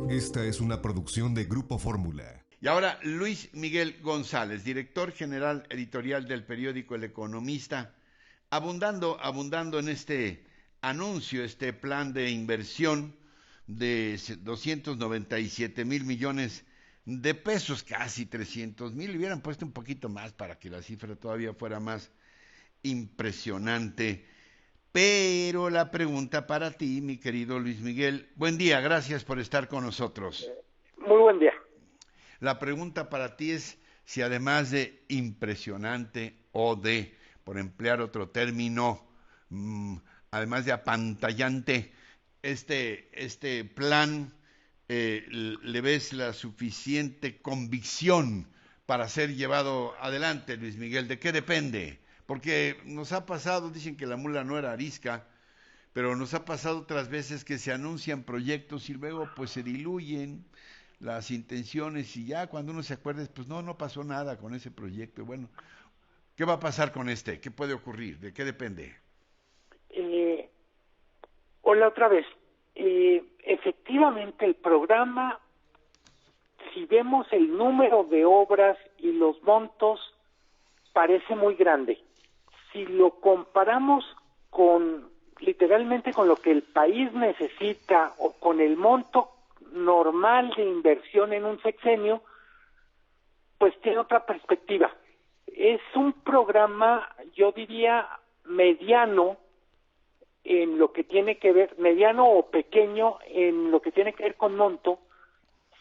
Esta es una producción de Grupo Fórmula. Y ahora Luis Miguel González, director general editorial del periódico El Economista, abundando en este anuncio, este plan de inversión de 297 mil millones de pesos, casi 300 mil. Le hubieran puesto un poquito más para que la cifra todavía fuera más impresionante. Pero la pregunta para ti, mi querido Luis Miguel, buen día, gracias por estar con nosotros. Muy buen día. La pregunta para ti es si además de impresionante o de, por emplear otro término, además de apantallante, este plan, le ves la suficiente convicción para ser llevado adelante, Luis Miguel. ¿De qué depende? Porque nos ha pasado, dicen que la mula no era arisca, pero nos ha pasado otras veces que se anuncian proyectos y luego pues se diluyen las intenciones y ya cuando uno se acuerda, pues no pasó nada con ese proyecto. Bueno, ¿qué va a pasar con este? ¿Qué puede ocurrir? ¿De qué depende? Hola otra vez. Efectivamente el programa, si vemos el número de obras y los montos, parece muy grande. Si lo comparamos literalmente con lo que el país necesita o con el monto normal de inversión en un sexenio, pues tiene otra perspectiva. Es un programa, yo diría, mediano en lo que tiene que ver, mediano o pequeño en lo que tiene que ver con monto.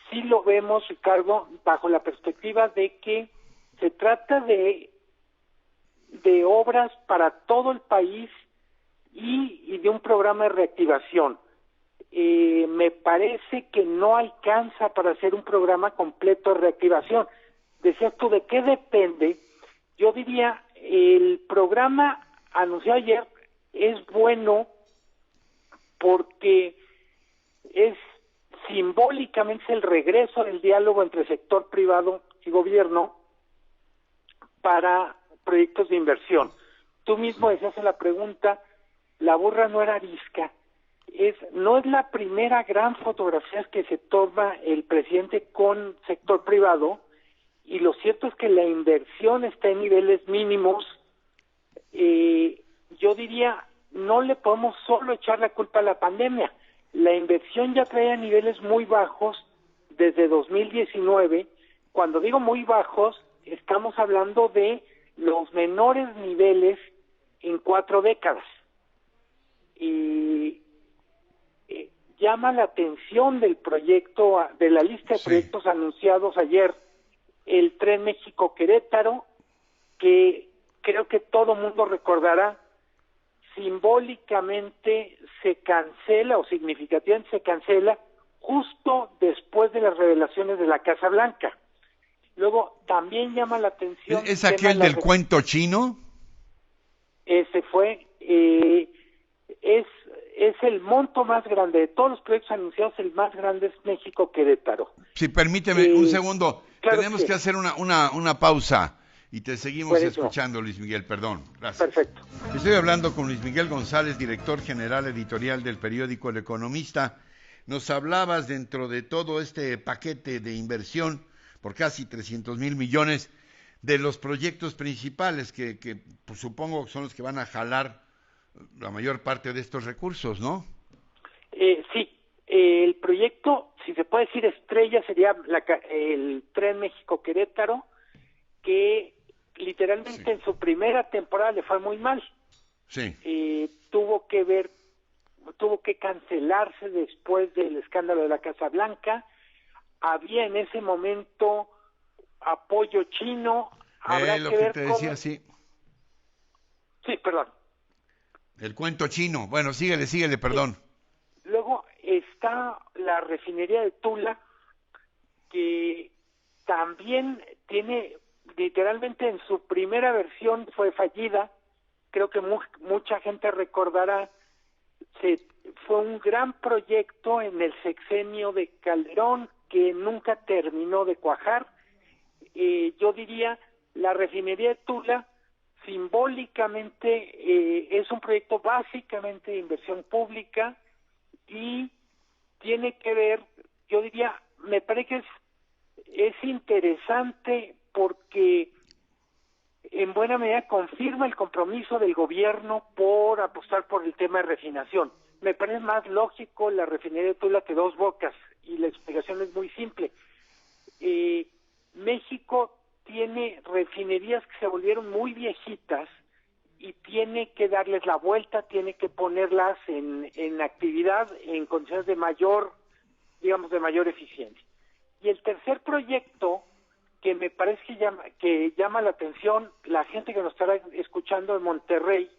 Sí lo vemos, Ricardo, bajo la perspectiva de que se trata de obras para todo el país y de un programa de reactivación. Me parece que no alcanza para hacer un programa completo de reactivación. Decías tú, ¿de qué depende? Yo diría, el programa anunciado ayer es bueno porque es simbólicamente el regreso del diálogo entre sector privado y gobierno para proyectos de inversión. Tú mismo decías en la pregunta, la burra no era arisca. No es la primera gran fotografía que se toma el presidente con sector privado, y lo cierto es que la inversión está en niveles mínimos. Yo diría, no le podemos solo echar la culpa a la pandemia. La inversión ya trae a niveles muy bajos desde 2019. Cuando digo muy bajos, estamos hablando de los menores niveles en 4 décadas. Y llama la atención del proyecto, de la lista de proyectos anunciados ayer, el Tren México-Querétaro, que creo que todo mundo recordará, simbólicamente se cancela, o significativamente se cancela, justo después de las revelaciones de la Casa Blanca. Luego, también llama la atención... ¿Es aquel del cuento chino? Ese fue... es el monto más grande de todos los proyectos anunciados, el más grande es México-Querétaro. Sí, permíteme un segundo. Claro, tenemos que hacer una pausa y te seguimos Buenísimo. Escuchando, Luis Miguel, perdón. Gracias. Perfecto. Estoy hablando con Luis Miguel González, director general editorial del periódico El Economista. Nos hablabas dentro de todo este paquete de inversión por casi 300,000 millones de los proyectos principales que pues, supongo son los que van a jalar la mayor parte de estos recursos, ¿no? Sí, el proyecto, si se puede decir estrella, sería el Tren México-Querétaro, que literalmente en su primera temporada le fue muy mal. Sí. Tuvo que cancelarse después del escándalo de la Casa Blanca. Había en ese momento apoyo chino. Habrá lo que que ver te decía, sí. Sí, perdón. El cuento chino. Bueno, síguele, perdón. Luego está la refinería de Tula, que también tiene, literalmente en su primera versión fue fallida. Creo que mucha gente recordará, fue un gran proyecto en el sexenio de Calderón que nunca terminó de cuajar. Yo diría, la refinería de Tula simbólicamente es un proyecto básicamente de inversión pública y tiene que ver yo diría, me parece que es interesante porque en buena medida confirma el compromiso del gobierno por apostar por el tema de refinación. Me parece más lógico la refinería de Tula que Dos Bocas, y la explicación es muy simple. México tiene refinerías que se volvieron muy viejitas y tiene que darles la vuelta, tiene que ponerlas en actividad en condiciones de mayor, digamos, de mayor eficiencia. Y el tercer proyecto que me parece que llama la atención la gente que nos estará escuchando en Monterrey,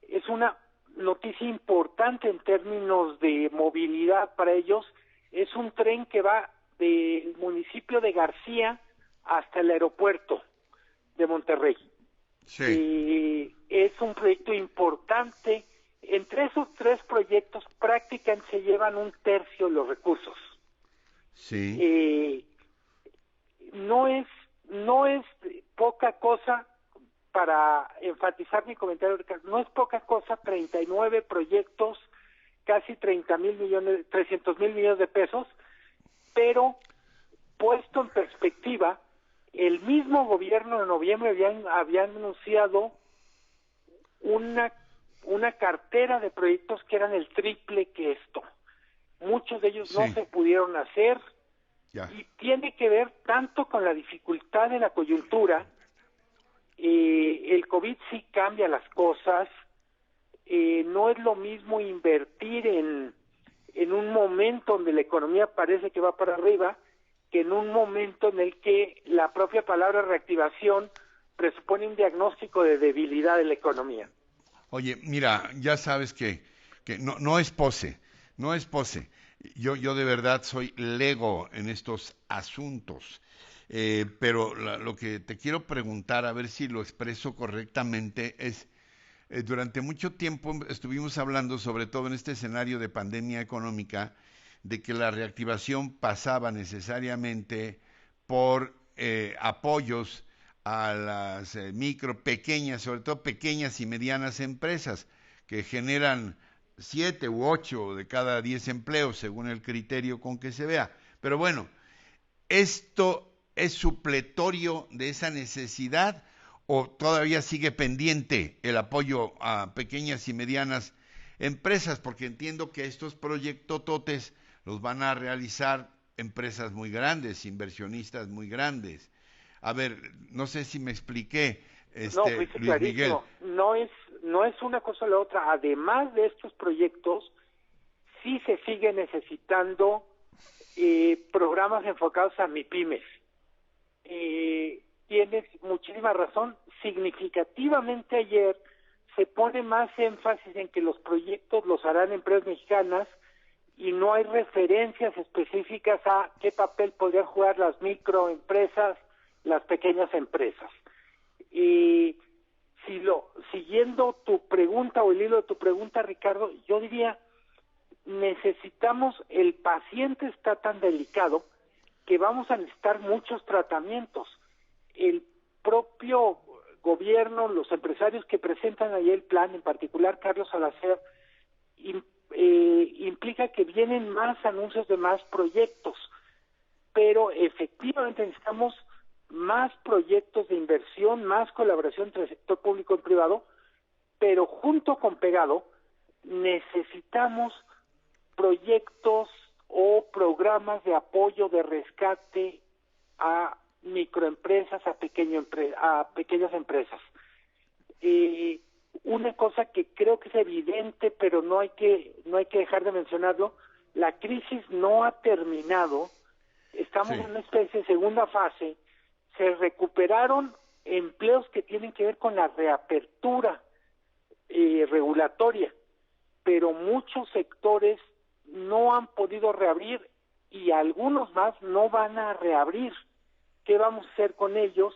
es una noticia importante en términos de movilidad para ellos. Es un tren que va del municipio de García hasta el aeropuerto de Monterrey. Sí. Es un proyecto importante. Entre esos tres proyectos prácticamente se llevan 1/3 de los recursos. Sí. No es poca cosa, para enfatizar mi comentario, Ricardo, no es poca cosa, 39 proyectos, casi 300 mil millones de pesos, pero puesto en perspectiva, el mismo gobierno en noviembre había anunciado una cartera de proyectos que eran el triple que esto. Muchos de ellos no se pudieron hacer, y tiene que ver tanto con la dificultad de la coyuntura. El COVID sí cambia las cosas. No es lo mismo invertir en un momento donde la economía parece que va para arriba, que en un momento en el que la propia palabra reactivación presupone un diagnóstico de debilidad de la economía. Oye, mira, ya sabes que no es pose, no es pose. Yo de verdad soy lego en estos asuntos, pero lo que te quiero preguntar, a ver si lo expreso correctamente, es, durante mucho tiempo estuvimos hablando, sobre todo en este escenario de pandemia económica, de que la reactivación pasaba necesariamente por apoyos a las pequeñas, sobre todo pequeñas y medianas empresas que generan 7 u 8 de cada 10 empleos, según el criterio con que se vea. Pero bueno, ¿esto es supletorio de esa necesidad o todavía sigue pendiente el apoyo a pequeñas y medianas empresas? Porque entiendo que estos proyectototes los van a realizar empresas muy grandes, inversionistas muy grandes. A ver, no sé si me expliqué, No, fuiste Luis Miguel. clarísimo. No es una cosa o la otra. Además de estos proyectos, sí se sigue necesitando programas enfocados a MIPYMES. Tienes muchísima razón. Significativamente ayer se pone más énfasis en que los proyectos los harán empresas mexicanas y no hay referencias específicas a qué papel podrían jugar las microempresas, las pequeñas empresas. Siguiendo tu pregunta o el hilo de tu pregunta, Ricardo, yo diría, el paciente está tan delicado que vamos a necesitar muchos tratamientos. El propio gobierno, los empresarios que presentan ahí el plan, en particular Carlos Salazar, implica que vienen más anuncios de más proyectos, pero efectivamente necesitamos más proyectos de inversión, más colaboración entre el sector público y privado, pero junto con pegado necesitamos proyectos o programas de apoyo, de rescate a microempresas, a pequeñas empresas. Una cosa que creo que es evidente, pero no hay que dejar de mencionarlo, la crisis no ha terminado, estamos en una especie de segunda fase. Se recuperaron empleos que tienen que ver con la reapertura regulatoria, pero muchos sectores no han podido reabrir y algunos más no van a reabrir. ¿Qué vamos a hacer con ellos,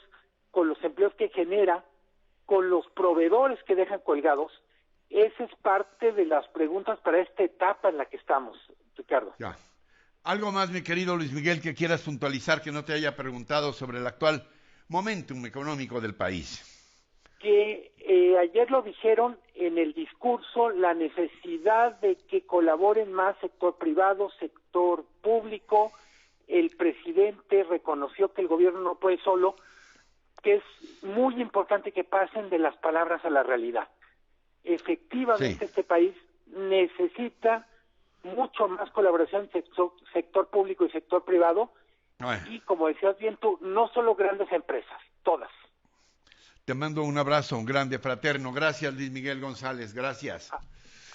con los empleos que genera, con los proveedores que dejan colgados? Esa es parte de las preguntas para esta etapa en la que estamos, Ricardo. Ya. ¿Algo más, mi querido Luis Miguel, que quieras puntualizar que no te haya preguntado sobre el actual momentum económico del país? Que ayer lo dijeron en el discurso, la necesidad de que colaboren más sector privado, sector público, público, el presidente reconoció que el gobierno no puede solo, que es muy importante que pasen de las palabras a la realidad. Efectivamente, este país necesita mucho más colaboración en sector público y sector privado, y como decías bien tú, no solo grandes empresas, todas. Te mando un abrazo, un grande, fraterno. Gracias, Luis Miguel González, gracias.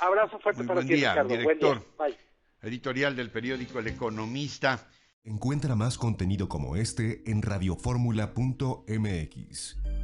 Abrazo fuerte para ti, Ricardo. Director buen día. editorial del periódico El Economista. Encuentra más contenido como este en radioformula.mx.